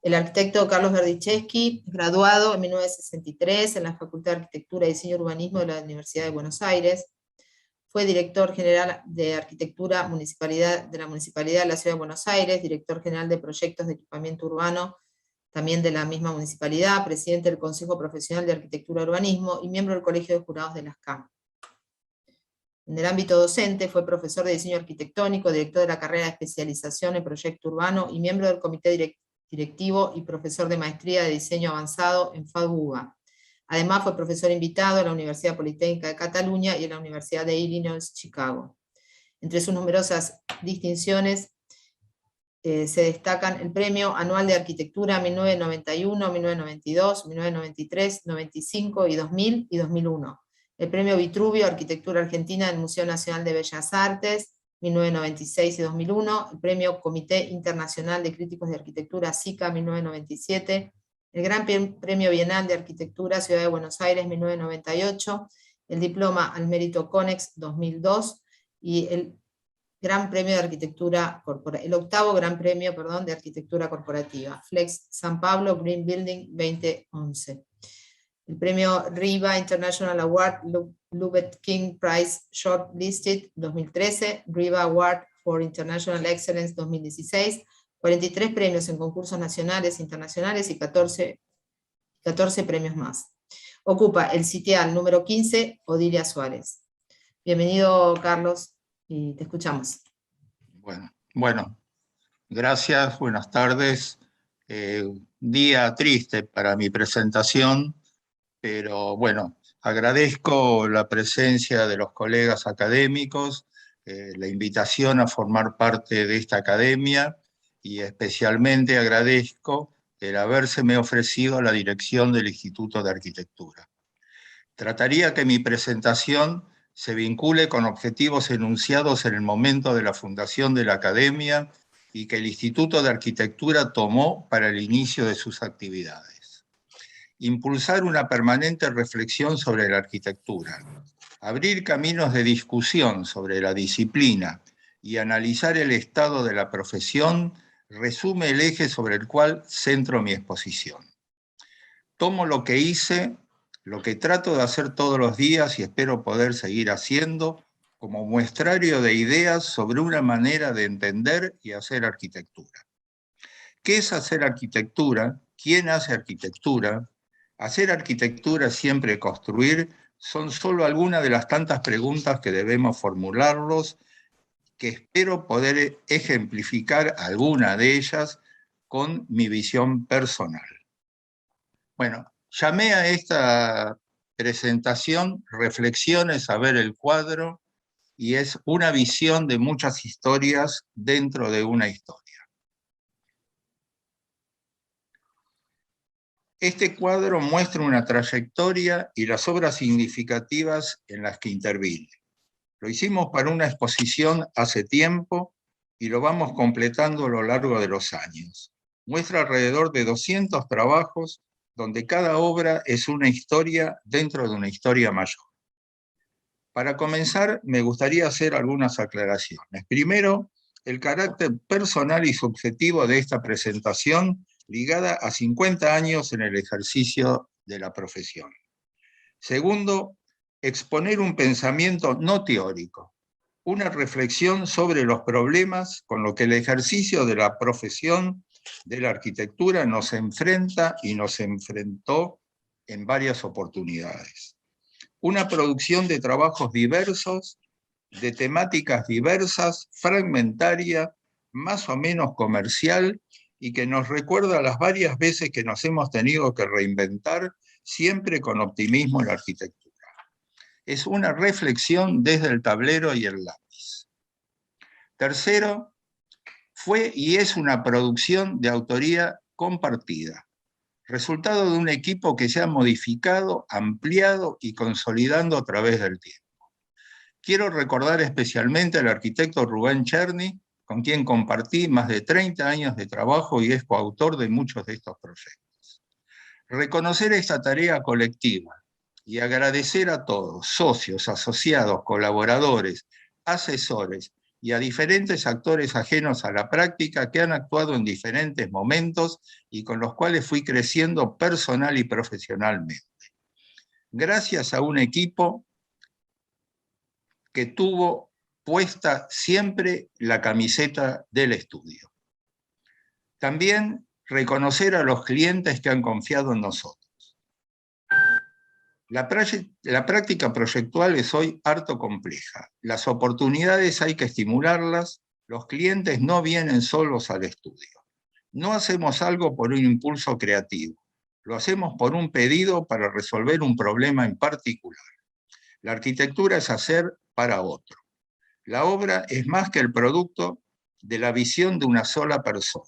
El arquitecto Carlos Berdichevsky, graduado en 1963 en la Facultad de Arquitectura, Diseño y Urbanismo de la Universidad de Buenos Aires. Fue director general de Arquitectura de la Municipalidad de la Ciudad de Buenos Aires, director general de Proyectos de Equipamiento Urbano, también de la misma municipalidad, presidente del Consejo Profesional de Arquitectura y Urbanismo y miembro del Colegio de Jurados de las CAM. En el ámbito docente fue profesor de diseño arquitectónico, director de la carrera de especialización en proyecto urbano y miembro del comité directivo y profesor de maestría de diseño avanzado en FADUBA. Además fue profesor invitado en la Universidad Politécnica de Cataluña y en la Universidad de Illinois, Chicago. Entre sus numerosas distinciones se destacan el Premio Anual de Arquitectura 1991, 1992, 1993, 95 y 2000 y 2001. El Premio Vitruvio Arquitectura Argentina del Museo Nacional de Bellas Artes, 1996 y 2001, el Premio Comité Internacional de Críticos de Arquitectura SICA 1997, el Gran Premio Bienal de Arquitectura Ciudad de Buenos Aires 1998, el Diploma al Mérito CONEX 2002 y el Gran Premio de Arquitectura el octavo Gran Premio, de Arquitectura Corporativa, Flex San Pablo Green Building 2011. El premio RIVA International Award Lubet King Prize Shortlisted 2013, RIVA Award for International Excellence 2016, 43 premios en concursos nacionales e internacionales y 14 premios más. Ocupa el sitial número 15, Odilia Suárez. Bienvenido, Carlos, y te escuchamos. Bueno, gracias, buenas tardes. Día triste para mi presentación, pero bueno, agradezco la presencia de los colegas académicos, la invitación a formar parte de esta academia, y especialmente agradezco el habérseme ofrecido la dirección del Instituto de Arquitectura. Trataría que mi presentación se vincule con objetivos enunciados en el momento de la fundación de la Academia y que el Instituto de Arquitectura tomó para el inicio de sus actividades. Impulsar una permanente reflexión sobre la arquitectura, abrir caminos de discusión sobre la disciplina y analizar el estado de la profesión resume el eje sobre el cual centro mi exposición. Tomo lo que hice, lo que trato de hacer todos los días y espero poder seguir haciendo, como muestrario de ideas sobre una manera de entender y hacer arquitectura. ¿Qué es hacer arquitectura? ¿Quién hace arquitectura? ¿Hacer arquitectura es siempre construir? Son solo algunas de las tantas preguntas que debemos formularlos, que espero poder ejemplificar alguna de ellas con mi visión personal. Bueno, llamé a esta presentación Reflexiones a ver el cuadro, y es una visión de muchas historias dentro de una historia. Este cuadro muestra una trayectoria y las obras significativas en las que intervine. Lo hicimos para una exposición hace tiempo y lo vamos completando a lo largo de los años. Muestra alrededor de 200 trabajos donde cada obra es una historia dentro de una historia mayor. Para comenzar, me gustaría hacer algunas aclaraciones. Primero, el carácter personal y subjetivo de esta presentación ligada a 50 años en el ejercicio de la profesión. Segundo, exponer un pensamiento no teórico, una reflexión sobre los problemas con los que el ejercicio de la profesión de la arquitectura nos enfrenta y nos enfrentó en varias oportunidades. Una producción de trabajos diversos, de temáticas diversas, fragmentaria, más o menos comercial, y que nos recuerda las varias veces que nos hemos tenido que reinventar, siempre con optimismo en la arquitectura. Es una reflexión desde el tablero y el lápiz. Tercero, fue y es una producción de autoría compartida, resultado de un equipo que se ha modificado, ampliado y consolidando a través del tiempo. Quiero recordar especialmente al arquitecto Rubén Cherny, con quien compartí más de 30 años de trabajo y es coautor de muchos de estos proyectos. Reconocer esta tarea colectiva y agradecer a todos, socios, asociados, colaboradores, asesores y a diferentes actores ajenos a la práctica que han actuado en diferentes momentos y con los cuales fui creciendo personal y profesionalmente. Gracias a un equipo que tuvo puesta siempre la camiseta del estudio. También reconocer a los clientes que han confiado en nosotros. La práctica proyectual es hoy harto compleja. Las oportunidades hay que estimularlas, los clientes no vienen solos al estudio. No hacemos algo por un impulso creativo, lo hacemos por un pedido para resolver un problema en particular. La arquitectura es hacer para otro. La obra es más que el producto de la visión de una sola persona.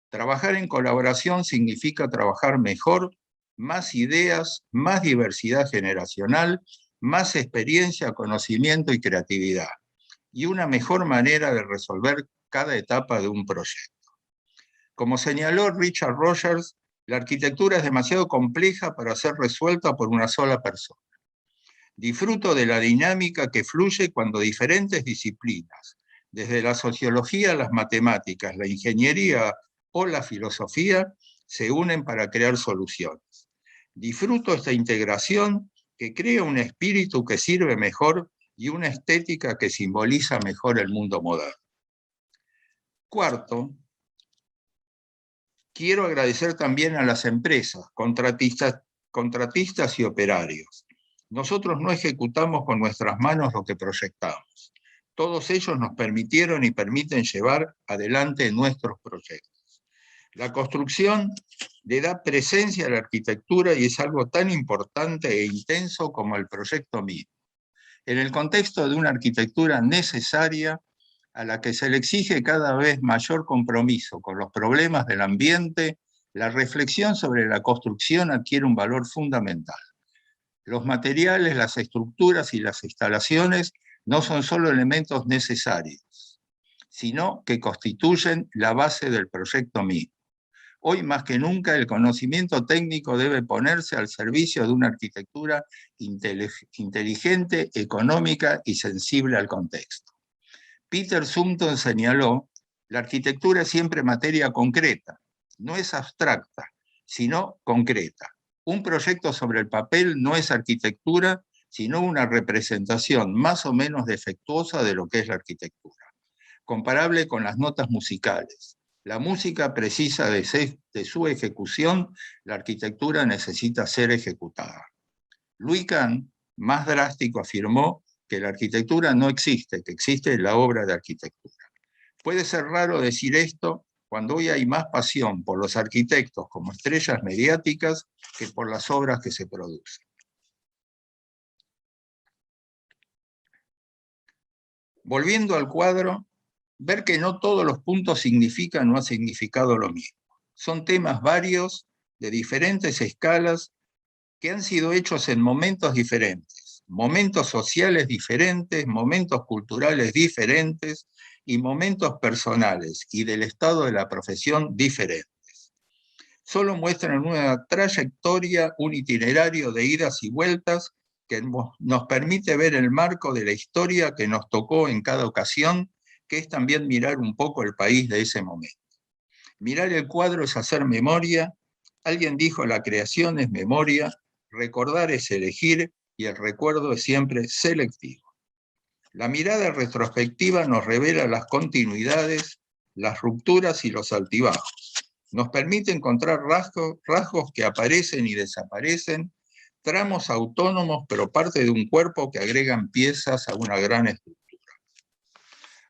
Trabajar en colaboración significa trabajar mejor, más ideas, más diversidad generacional, más experiencia, conocimiento y creatividad, y una mejor manera de resolver cada etapa de un proyecto. Como señaló Richard Rogers, la arquitectura es demasiado compleja para ser resuelta por una sola persona. Disfruto de la dinámica que fluye cuando diferentes disciplinas, desde la sociología, las matemáticas, la ingeniería o la filosofía, se unen para crear soluciones. Disfruto esta integración que crea un espíritu que sirve mejor y una estética que simboliza mejor el mundo moderno. Cuarto, quiero agradecer también a las empresas, contratistas y operarios. Nosotros no ejecutamos con nuestras manos lo que proyectamos. Todos ellos nos permitieron y permiten llevar adelante nuestros proyectos. La construcción le da presencia a la arquitectura y es algo tan importante e intenso como el proyecto mismo. En el contexto de una arquitectura necesaria, a la que se le exige cada vez mayor compromiso con los problemas del ambiente, la reflexión sobre la construcción adquiere un valor fundamental. Los materiales, las estructuras y las instalaciones no son solo elementos necesarios, sino que constituyen la base del proyecto mismo. Hoy más que nunca el conocimiento técnico debe ponerse al servicio de una arquitectura inteligente, económica y sensible al contexto. Peter Sumton señaló, la arquitectura es siempre materia concreta, no es abstracta, sino concreta. Un proyecto sobre el papel no es arquitectura, sino una representación más o menos defectuosa de lo que es la arquitectura. Comparable con las notas musicales. La música precisa de su ejecución, la arquitectura necesita ser ejecutada. Louis Kahn, más drástico, afirmó que la arquitectura no existe, que existe la obra de arquitectura. Puede ser raro decir esto cuando hoy hay más pasión por los arquitectos como estrellas mediáticas que por las obras que se producen. Volviendo al cuadro, ver que no todos los puntos significan o han significado lo mismo. Son temas varios, de diferentes escalas, que han sido hechos en momentos diferentes, momentos sociales diferentes, momentos culturales diferentes y momentos personales y del estado de la profesión diferentes. Solo muestran una trayectoria, un itinerario de idas y vueltas que nos permite ver el marco de la historia que nos tocó en cada ocasión, que es también mirar un poco el país de ese momento. Mirar el cuadro es hacer memoria. Alguien dijo, la creación es memoria, recordar es elegir y el recuerdo es siempre selectivo. La mirada retrospectiva nos revela las continuidades, las rupturas y los altibajos. Nos permite encontrar rasgos que aparecen y desaparecen, tramos autónomos pero parte de un cuerpo que agregan piezas a una gran estructura.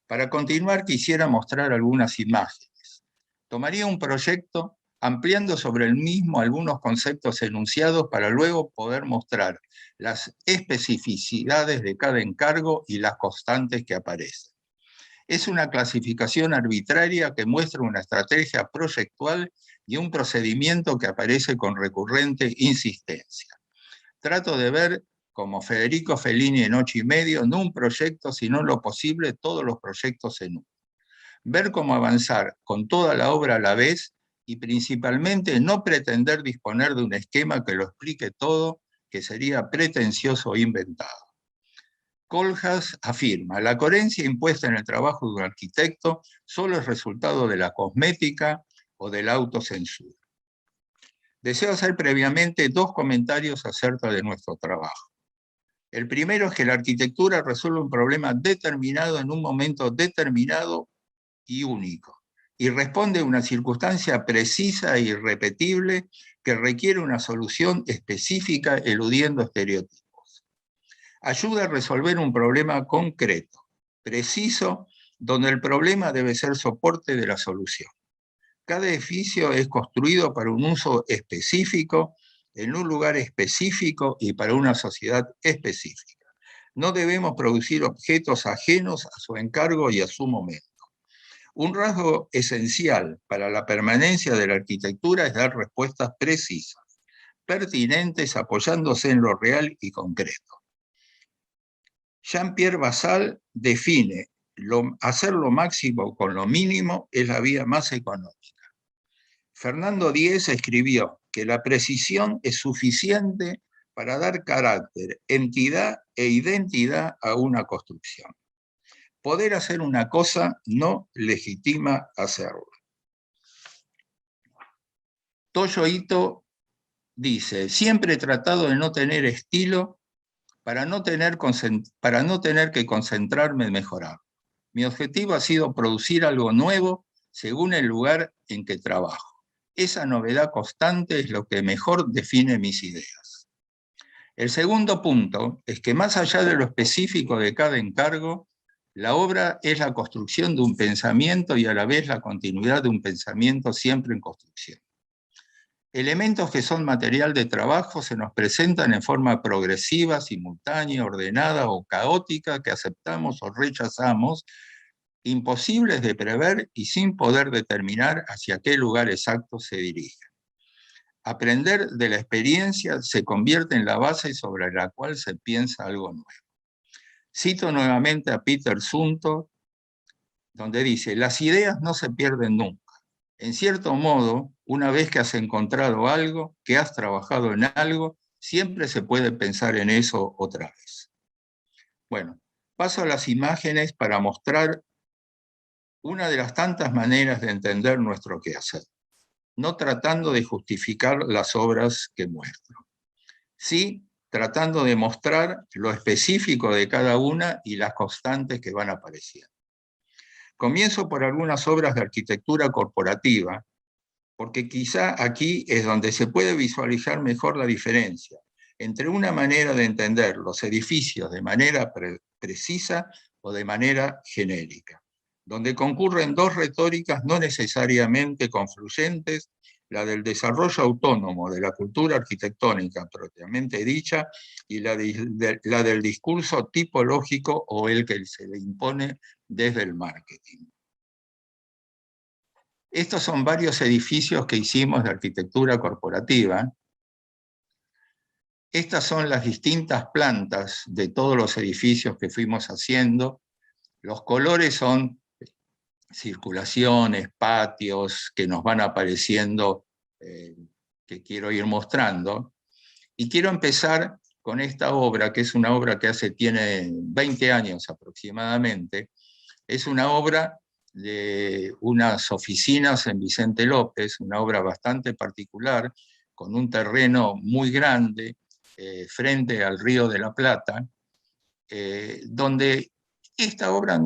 Para continuar quisiera mostrar algunas imágenes. Tomaría un proyecto ampliando sobre el mismo algunos conceptos enunciados para luego poder mostrar las especificidades de cada encargo y las constantes que aparecen. Es una clasificación arbitraria que muestra una estrategia proyectual y un procedimiento que aparece con recurrente insistencia. Trato de ver, como Federico Fellini en 8 y medio, no un proyecto, sino lo posible todos los proyectos en uno. Ver cómo avanzar con toda la obra a la vez y principalmente no pretender disponer de un esquema que lo explique todo, que sería pretencioso e inventado. Kohlhaas afirma, la coherencia impuesta en el trabajo de un arquitecto solo es resultado de la cosmética o de la autocensura. Deseo hacer previamente 2 comentarios acerca de nuestro trabajo. El primero es que la arquitectura resuelve un problema determinado en un momento determinado y único, y responde a una circunstancia precisa e irrepetible que requiere una solución específica eludiendo estereotipos. Ayuda a resolver un problema concreto, preciso, donde el problema debe ser soporte de la solución. Cada edificio es construido para un uso específico, en un lugar específico y para una sociedad específica. No debemos producir objetos ajenos a su encargo y a su momento. Un rasgo esencial para la permanencia de la arquitectura es dar respuestas precisas, pertinentes, apoyándose en lo real y concreto. Jean-Pierre Basal define hacer lo máximo con lo mínimo es la vía más económica. Fernando Díez escribió que la precisión es suficiente para dar carácter, entidad e identidad a una construcción. Poder hacer una cosa no legitima hacerlo. Toyo Ito dice, siempre he tratado de no tener estilo para no tener que concentrarme en mejorar. Mi objetivo ha sido producir algo nuevo según el lugar en que trabajo. Esa novedad constante es lo que mejor define mis ideas. El segundo punto es que más allá de lo específico de cada encargo, la obra es la construcción de un pensamiento y a la vez la continuidad de un pensamiento siempre en construcción. Elementos que son material de trabajo se nos presentan en forma progresiva, simultánea, ordenada o caótica que aceptamos o rechazamos, imposibles de prever y sin poder determinar hacia qué lugar exacto se dirige. Aprender de la experiencia se convierte en la base sobre la cual se piensa algo nuevo. Cito nuevamente a Peter Zumthor, donde dice, las ideas no se pierden nunca. En cierto modo, una vez que has encontrado algo, que has trabajado en algo, siempre se puede pensar en eso otra vez. Bueno, paso a las imágenes para mostrar una de las tantas maneras de entender nuestro quehacer, no tratando de justificar las obras que muestro, sí tratando de mostrar lo específico de cada una y las constantes que van apareciendo. Comienzo por algunas obras de arquitectura corporativa, porque quizá aquí es donde se puede visualizar mejor la diferencia entre una manera de entender los edificios de manera precisa o de manera genérica, donde concurren 2 retóricas no necesariamente confluyentes, la del desarrollo autónomo de la cultura arquitectónica propiamente dicha y la del discurso tipológico o el que se le impone desde el marketing. Estos son varios edificios que hicimos de arquitectura corporativa. Estas son las distintas plantas de todos los edificios que fuimos haciendo. Los colores son circulaciones, patios, que nos van apareciendo, que quiero ir mostrando. Y quiero empezar con esta obra, que es una obra que tiene 20 años aproximadamente. Es una obra de unas oficinas en Vicente López, una obra bastante particular, con un terreno muy grande, frente al Río de la Plata, donde esta obra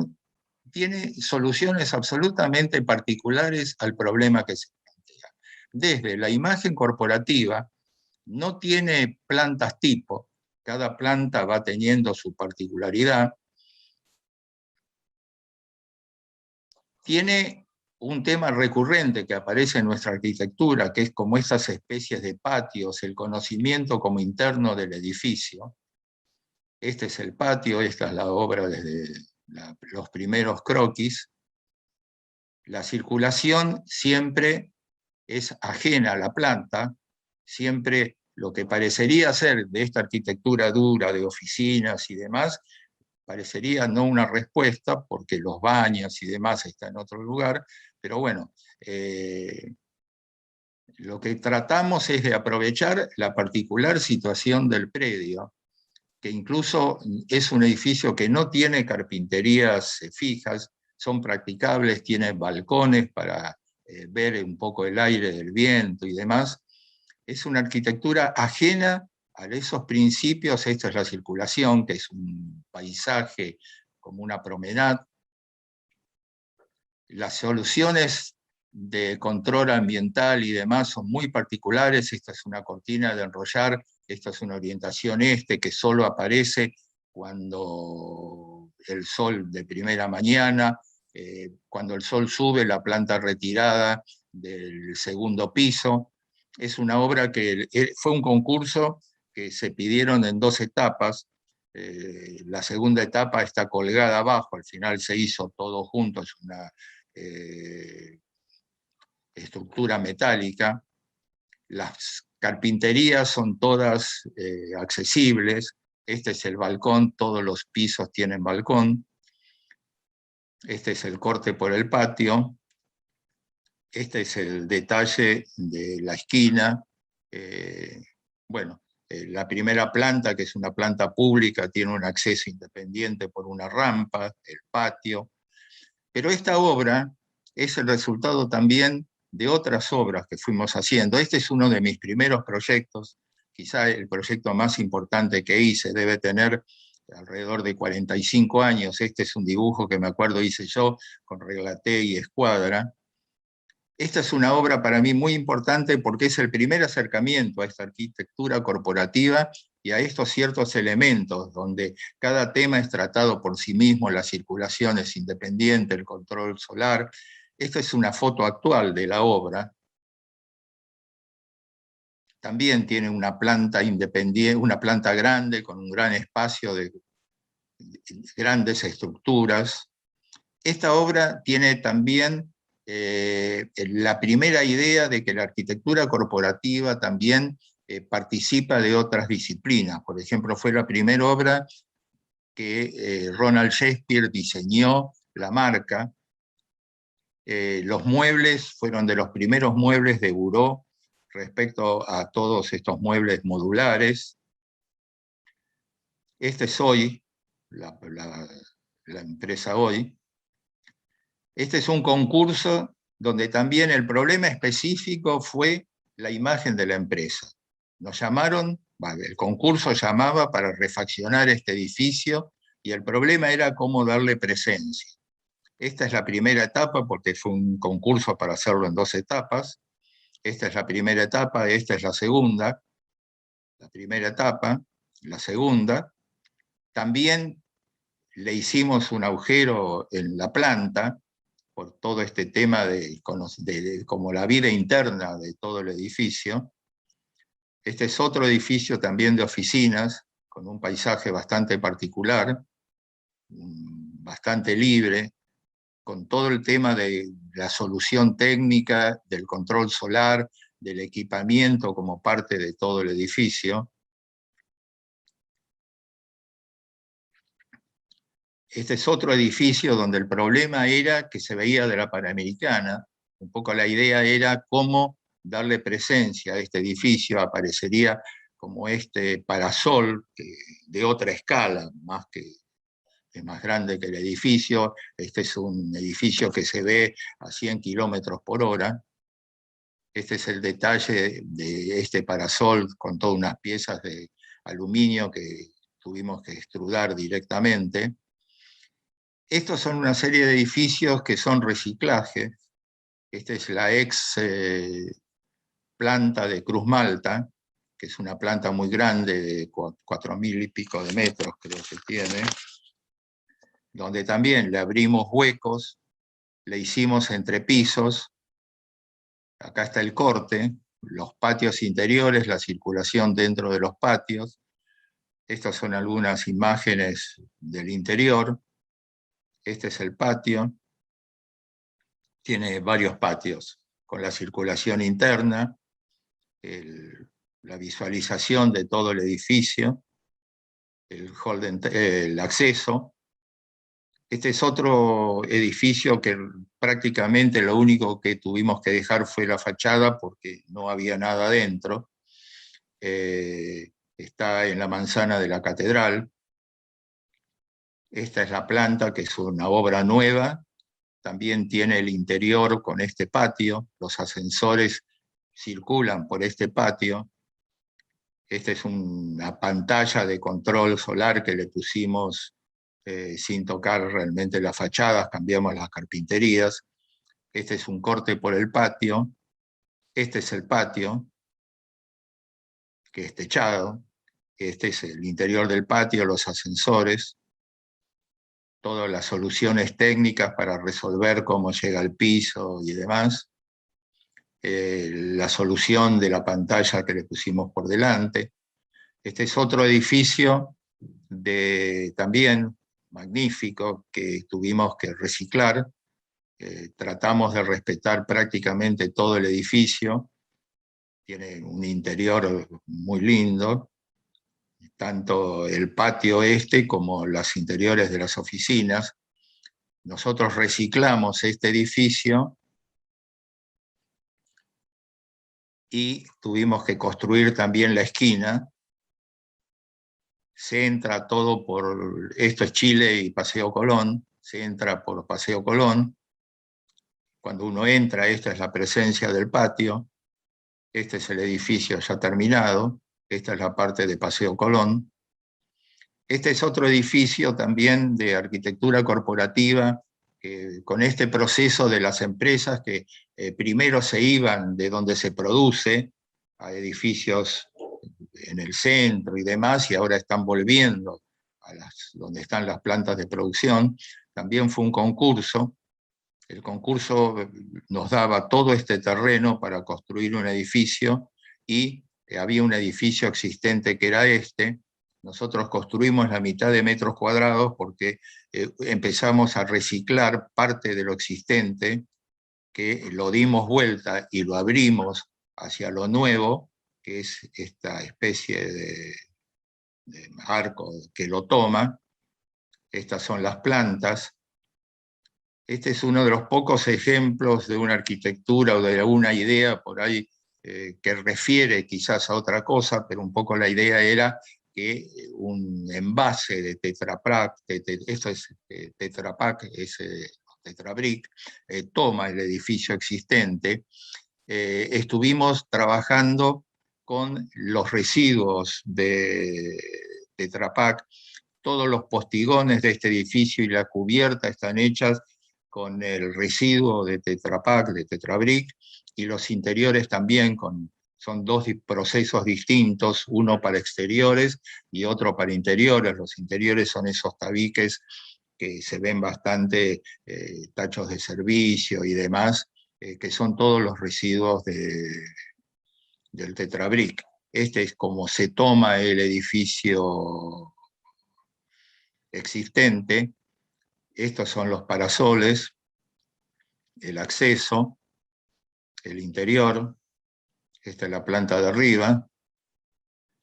tiene soluciones absolutamente particulares al problema que se plantea. Desde la imagen corporativa, no tiene plantas tipo, cada planta va teniendo su particularidad. Tiene un tema recurrente que aparece en nuestra arquitectura, que es como estas especies de patios, el conocimiento como interno del edificio. Este es el patio, esta es la obra desde los primeros croquis. La circulación siempre es ajena a la planta, siempre lo que parecería ser de esta arquitectura dura de oficinas y demás, parecería no una respuesta, porque los baños y demás están en otro lugar, pero bueno, lo que tratamos es de aprovechar la particular situación del predio que incluso es un edificio que no tiene carpinterías fijas, son practicables, tiene balcones para ver un poco el aire del viento y demás. Es una arquitectura ajena a esos principios. Esta es la circulación, que es un paisaje como una promenade. Las soluciones de control ambiental y demás son muy particulares. Esta es una cortina de enrollar, esta es una orientación este que solo aparece cuando el sol de primera mañana, cuando el sol sube, la planta retirada del segundo piso. Es una obra que fue un concurso que se pidieron en 2 etapas. La segunda etapa está colgada abajo, al final se hizo todo junto, es una estructura metálica. Las carpinterías son todas accesibles. Este es el balcón, todos los pisos tienen balcón. Este es el corte por el patio. Este es el detalle de la esquina. La primera planta, que es una planta pública, tiene un acceso independiente por una rampa, el patio. Pero esta obra es el resultado también de otras obras que fuimos haciendo. Este es uno de mis primeros proyectos, quizá el proyecto más importante que hice, debe tener alrededor de 45 años. Este es un dibujo que me acuerdo hice yo con reglaté y escuadra. Esta es una obra para mí muy importante porque es el primer acercamiento a esta arquitectura corporativa y a estos ciertos elementos, donde cada tema es tratado por sí mismo, la circulación es independiente, el control solar. Esta es una foto actual de la obra. También tiene una planta independiente, una planta grande, con un gran espacio de grandes estructuras. Esta obra tiene también la primera idea de que la arquitectura corporativa también participa de otras disciplinas. Por ejemplo, fue la primera obra que Ronald Shakespeare diseñó, la marca. Los muebles fueron de los primeros muebles de buró respecto a todos estos muebles modulares. Este es Hoy, la empresa Hoy. Este es un concurso donde también el problema específico fue la imagen de la empresa. Nos llamaron, el concurso llamaba para refaccionar este edificio y el problema era cómo darle presencia. Esta es la primera etapa porque fue un concurso para hacerlo en 2 etapas. Esta es la primera etapa, esta es la segunda. La primera etapa, la segunda. También le hicimos un agujero en la planta por todo este tema de como la vida interna de todo el edificio. Este es otro edificio también de oficinas, con un paisaje bastante particular, bastante libre, con todo el tema de la solución técnica, del control solar, del equipamiento como parte de todo el edificio. Este es otro edificio donde el problema era que se veía de la Panamericana. Un poco la idea era cómo darle presencia a este edificio. Aparecería como este parasol de otra escala, es más grande que el edificio. Este es un edificio que se ve a 100 km/h. Este es el detalle de este parasol con todas unas piezas de aluminio que tuvimos que extrudar directamente. Estos son una serie de edificios que son reciclaje. Esta es la ex planta de Cruz Malta, que es una planta muy grande de 4.000 y pico de metros, creo que tiene, donde también le abrimos huecos, le hicimos entrepisos. Acá está el corte, los patios interiores, la circulación dentro de los patios. Estas son algunas imágenes del interior. Este es el patio. Tiene varios patios, con la circulación interna, la visualización de todo el edificio, el acceso. Este es otro edificio que prácticamente lo único que tuvimos que dejar fue la fachada porque no había nada dentro. está en la manzana de la catedral. Esta es la planta, que es una obra nueva. También tiene el interior con este patio. Los ascensores circulan por este patio. Esta es una pantalla de control solar que le pusimos sin tocar realmente las fachadas, cambiamos las carpinterías. Este es un corte por el patio. Este es el patio, que es techado. Este es el interior del patio, los ascensores. Todas las soluciones técnicas para resolver cómo llega al piso y demás. La solución de la pantalla que le pusimos por delante. Este es otro edificio también magnífico que tuvimos que reciclar. Tratamos de respetar prácticamente todo el edificio. Tiene un interior muy lindo, tanto el patio como los interiores de las oficinas. Nosotros reciclamos este edificio y tuvimos que construir también la esquina. Se entra todo por, esto es Chile y Paseo Colón, se entra por Paseo Colón. Cuando uno entra, esta es la presencia del patio, este es el edificio ya terminado, esta es la parte de Paseo Colón. Este es otro edificio también de arquitectura corporativa, con este proceso de las empresas que primero se iban de donde se produce a edificios en el centro y demás, y ahora están volviendo a donde están las plantas de producción. También fue un concurso. El concurso nos daba todo este terreno para construir un edificio, y había un edificio existente que era este. Nosotros construimos la mitad de metros cuadrados porque empezamos a reciclar parte de lo existente, que lo dimos vuelta y lo abrimos hacia lo nuevo, que es esta especie de arco que lo toma. Estas son las plantas. Este es uno de los pocos ejemplos de una arquitectura o de alguna idea por ahí que refiere quizás a otra cosa, pero un poco la idea era que un envase de Tetra Pak, esto es Tetra Pak, es Tetra Brick, toma el edificio existente. Estuvimos trabajando con los residuos de Tetra Pak. Todos los postigones de este edificio y la cubierta están hechas con el residuo de Tetra Pak, de Tetra Brick, y los interiores también son dos procesos distintos, uno para exteriores y otro para interiores. Los interiores son esos tabiques que se ven bastante, tachos de servicio y demás, que son todos los residuos del Tetra Brick. Este es como se toma el edificio existente. Estos son los parasoles, el acceso, el interior. Esta es la planta de arriba.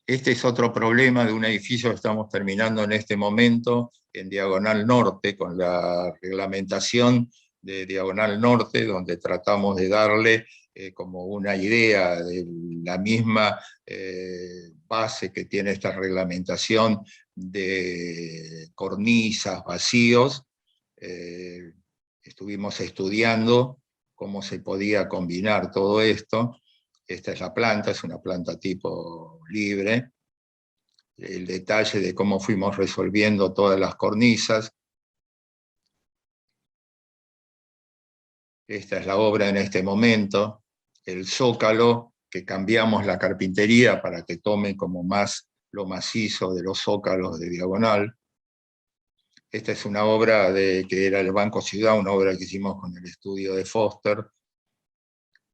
Este es otro problema de un edificio que estamos terminando en este momento en Diagonal Norte, con la reglamentación de Diagonal Norte, donde tratamos de darle como una idea de la misma base que tiene esta reglamentación de cornisas, vacíos. Estuvimos estudiando cómo se podía combinar todo esto. Esta es la planta, es una planta tipo libre. El detalle de cómo fuimos resolviendo todas las cornisas. Esta es la obra en este momento. El zócalo, que cambiamos la carpintería para que tome como más lo macizo de los zócalos de Diagonal. Esta es una obra que era el Banco Ciudad, una obra que hicimos con el estudio de Foster.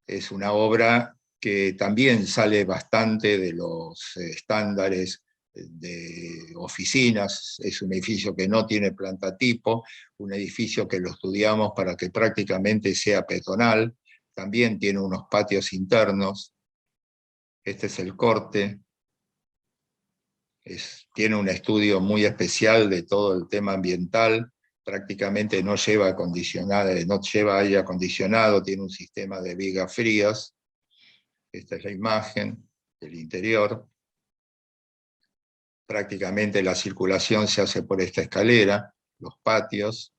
Es una obra que también sale bastante de los estándares de oficinas. Es un edificio que no tiene planta tipo, un edificio que lo estudiamos para que prácticamente sea peatonal. También tiene unos patios internos. Este es el corte. Tiene un estudio muy especial de todo el tema ambiental. Prácticamente no lleva aire acondicionado, tiene un sistema de vigas frías. Esta es la imagen del interior. prácticamente la circulación se hace por esta escalera, los patios,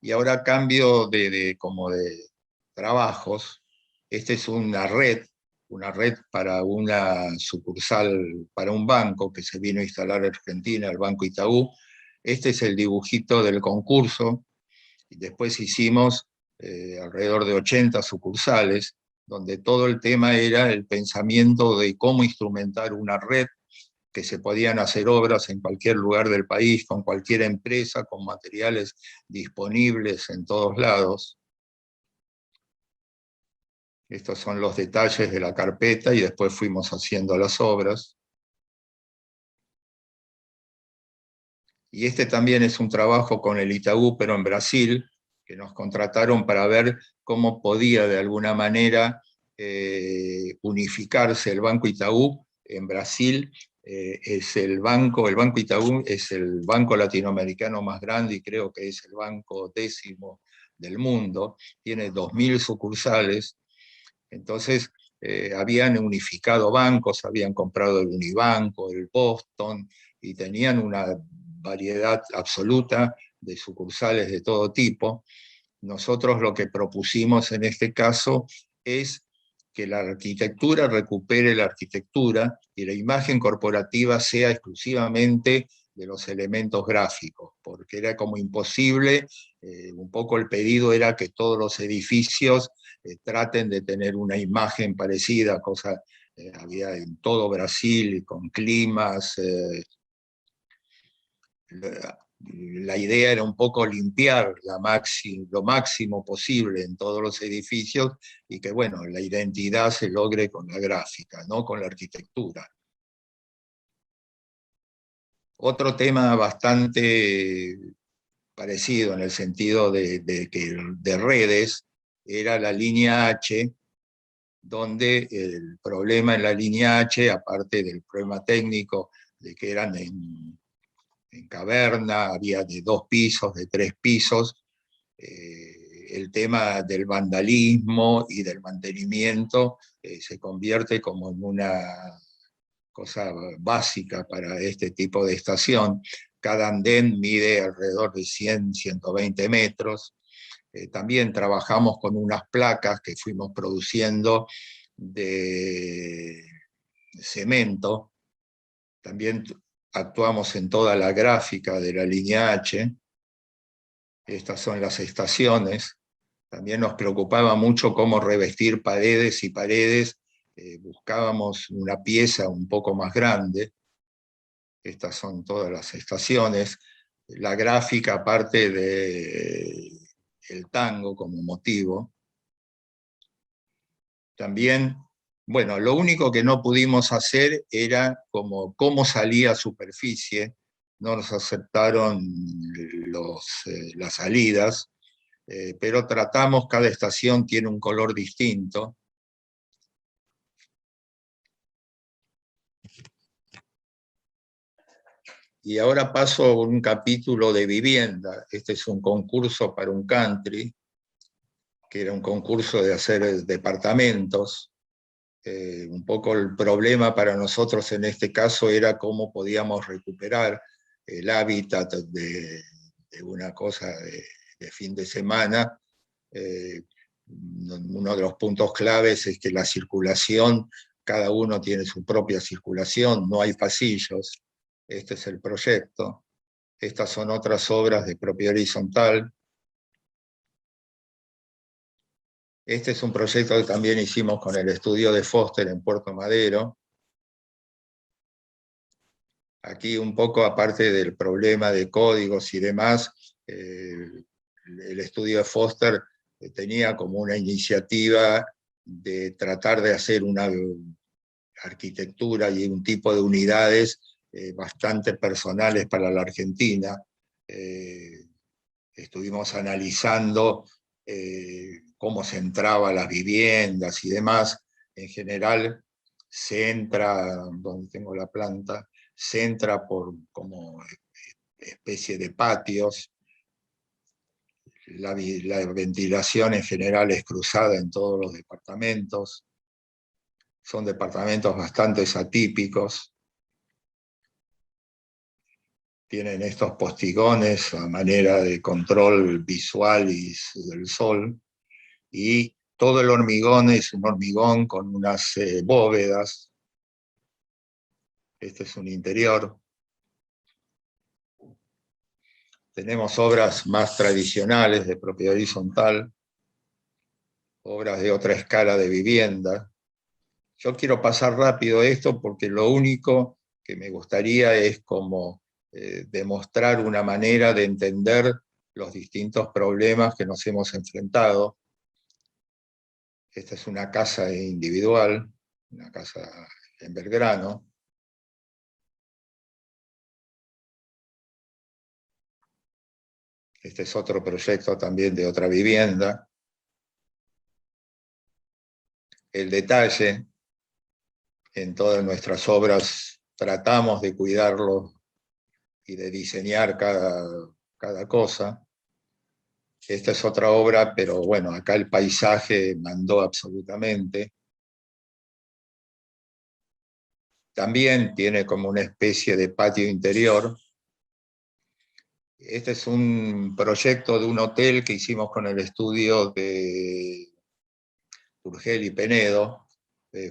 y ahora cambio como de trabajos. Esta es una red para una sucursal, para un banco que se vino a instalar en Argentina, el Banco Itaú. Este es el dibujito del concurso, y después hicimos alrededor de 80 sucursales, donde todo el tema era el pensamiento de cómo instrumentar una red, que se podían hacer obras en cualquier lugar del país, con cualquier empresa, con materiales disponibles en todos lados. Estos son los detalles de la carpeta y después fuimos haciendo las obras. Y este también es un trabajo con el Itaú, pero en Brasil, que nos contrataron para ver cómo podía de alguna manera unificarse el Banco Itaú en Brasil. El Banco Itaú es el banco latinoamericano más grande y creo que es el banco 10º del mundo, tiene 2000 sucursales, entonces habían unificado bancos, habían comprado el Unibanco, el Boston, y tenían una variedad absoluta de sucursales de todo tipo. Nosotros lo que propusimos en este caso es que la arquitectura recupere la arquitectura y la imagen corporativa sea exclusivamente de los elementos gráficos, porque era como imposible, un poco el pedido era que todos los edificios traten de tener una imagen parecida, cosa había en todo Brasil, con climas. La idea era un poco limpiar lo máximo posible en todos los edificios y que, bueno, la identidad se logre con la gráfica, no con la arquitectura. Otro tema bastante parecido en el sentido de redes era la línea H, donde el problema en la línea H, aparte del problema técnico de que eran en caverna, había de 2 pisos, de 3 pisos, el tema del vandalismo y del mantenimiento se convierte como en una cosa básica para este tipo de estación. Cada andén mide alrededor de 100, 120 metros. También trabajamos con unas placas que fuimos produciendo de cemento. También actuamos en toda la gráfica de la línea H. Estas son las estaciones. También nos preocupaba mucho cómo revestir paredes y paredes. Buscábamos una pieza un poco más grande. Estas son todas las estaciones. La gráfica, aparte del tango como motivo. También, bueno, lo único que no pudimos hacer era cómo salía a superficie. No nos aceptaron las salidas, pero tratamos, cada estación tiene un color distinto. Y ahora paso a un capítulo de vivienda. Este es un concurso para un country, que era un concurso de hacer departamentos. Un poco el problema para nosotros en este caso era cómo podíamos recuperar el hábitat de una cosa de fin de semana. Uno de los puntos claves es que la circulación, cada uno tiene su propia circulación, no hay pasillos. Este es el proyecto. Estas son otras obras de propiedad horizontal. Este es un proyecto que también hicimos con el estudio de Foster en Puerto Madero. Aquí un poco, aparte del problema de códigos y demás, el estudio de Foster tenía como una iniciativa de tratar de hacer una arquitectura y un tipo de unidades bastante personales para la Argentina. Estuvimos analizando cómo se entraba a las viviendas y demás. En general se entra, donde tengo la planta, se entra por como especie de patios. La ventilación en general es cruzada en todos los departamentos. Son departamentos bastante atípicos. tienen estos postigones a manera de control visual y del sol, y todo el hormigón es un hormigón con unas bóvedas. Este es un interior. Tenemos obras más tradicionales de propiedad horizontal, obras de otra escala de vivienda. Yo quiero pasar rápido esto porque lo único que me gustaría es como demostrar una manera de entender los distintos problemas que nos hemos enfrentado. Esta es una casa individual, una casa en Belgrano. Este es otro proyecto también de otra vivienda. El detalle, en todas nuestras obras tratamos de cuidarlo y de diseñar cada cosa. Esta es otra obra, pero bueno, acá el paisaje mandó absolutamente. También tiene como una especie de patio interior. Este es un proyecto de un hotel que hicimos con el estudio de Urgel y Penedo.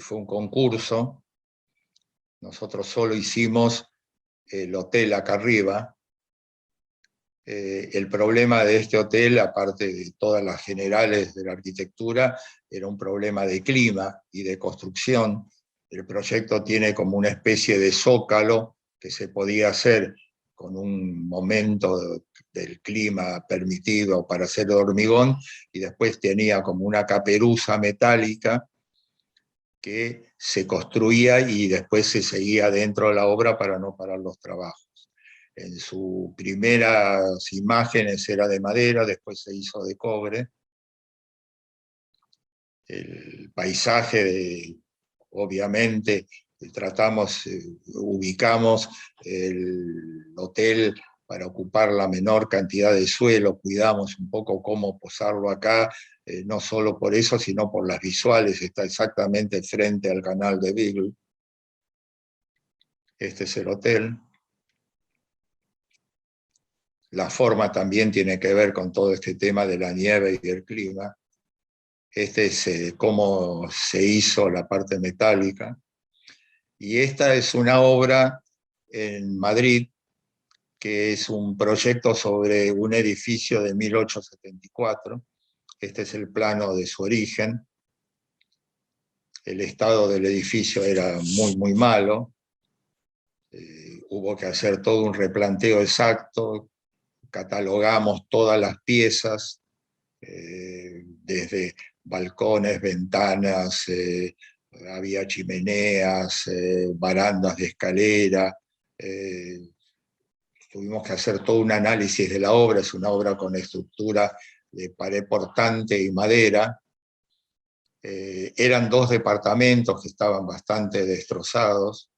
Fue un concurso. Nosotros solo hicimos el hotel acá arriba. El problema de este hotel, aparte de todas las generales de la arquitectura, era un problema de clima y de construcción. El proyecto tiene como una especie de zócalo que se podía hacer con un momento del clima permitido para hacer de hormigón, y después tenía como una caperuza metálica que se construía y después se seguía dentro de la obra para no parar los trabajos. En sus primeras imágenes era de madera, después se hizo de cobre. El paisaje, obviamente, ubicamos el hotel para ocupar la menor cantidad de suelo, cuidamos un poco cómo posarlo acá, no solo por eso, sino por las visuales. Está exactamente frente al canal de Beagle. Este es el hotel. La forma también tiene que ver con todo este tema de la nieve y del clima. Este es cómo se hizo la parte metálica. Y esta es una obra en Madrid, que es un proyecto sobre un edificio de 1874. Este es el plano de su origen. El estado del edificio era muy, muy malo. Hubo que hacer todo un replanteo exacto. Catalogamos todas las piezas, desde balcones, ventanas, había chimeneas, barandas de escalera. Tuvimos que hacer todo un análisis de la obra. Es una obra con estructura de pared portante y madera. Eran 2 departamentos que estaban bastante destrozados.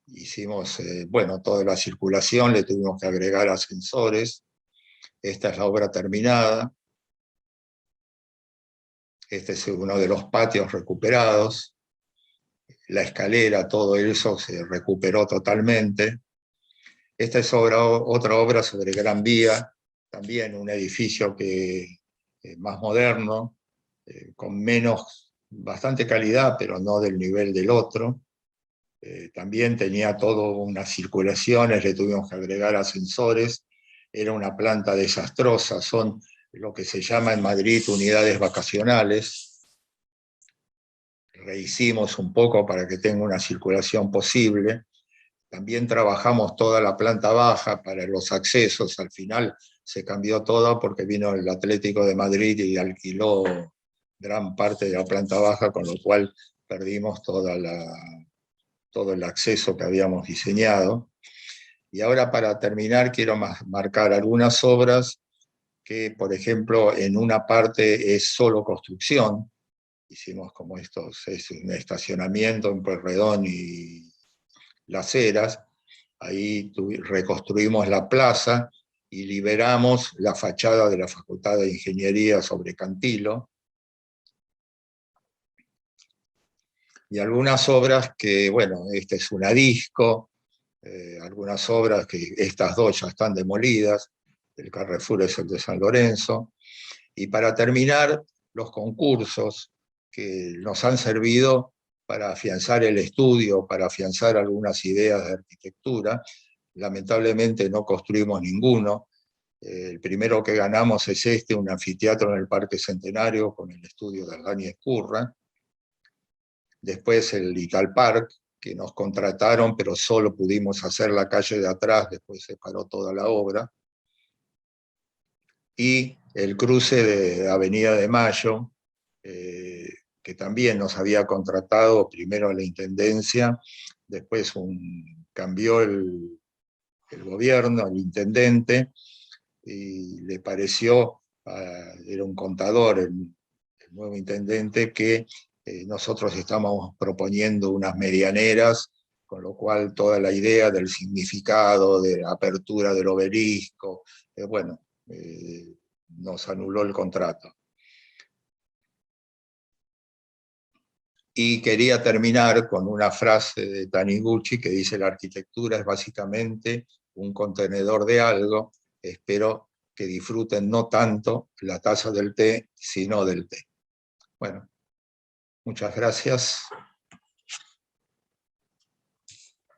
Hicimos, bueno, toda la circulación, le tuvimos que agregar ascensores. Esta es la obra terminada. Este es uno de los patios recuperados. La escalera, todo eso se recuperó totalmente. Esta es otra obra sobre Gran Vía, también un edificio más moderno, con bastante calidad, pero no del nivel del otro. También tenía toda unas circulaciones, le tuvimos que agregar ascensores. Era una planta desastrosa, son lo que se llama en Madrid unidades vacacionales. Rehicimos un poco para que tenga una circulación posible. También trabajamos toda la planta baja para los accesos. Al final se cambió todo porque vino el Atlético de Madrid y alquiló gran parte de la planta baja, con lo cual perdimos todo el acceso que habíamos diseñado. Y ahora, para terminar, quiero marcar algunas obras que, por ejemplo, en una parte es solo construcción. Hicimos como estos, es un estacionamiento en Pueyrredón y Las Heras. Ahí reconstruimos la plaza y liberamos la fachada de la Facultad de Ingeniería sobre Cantilo. Y algunas obras que, bueno, este es una disco, algunas obras, que estas dos ya están demolidas, el Carrefour es el de San Lorenzo, y para terminar, los concursos que nos han servido para afianzar el estudio, para afianzar algunas ideas de arquitectura. Lamentablemente no construimos ninguno. El primero que ganamos es un anfiteatro en el Parque Centenario con el estudio de Dani Escurra. Después el Italpark, que nos contrataron, pero solo pudimos hacer la calle de atrás, después se paró toda la obra. Y el cruce de Avenida de Mayo, que también nos había contratado primero la Intendencia, después cambió el gobierno, el intendente, y le pareció, era un contador, el nuevo intendente, que nosotros estamos proponiendo unas medianeras, con lo cual toda la idea del significado, de apertura del obelisco, nos anuló el contrato. Y quería terminar con una frase de Taniguchi que dice: la arquitectura es básicamente un contenedor de algo, espero que disfruten no tanto la taza del té, sino del té. Bueno, muchas gracias.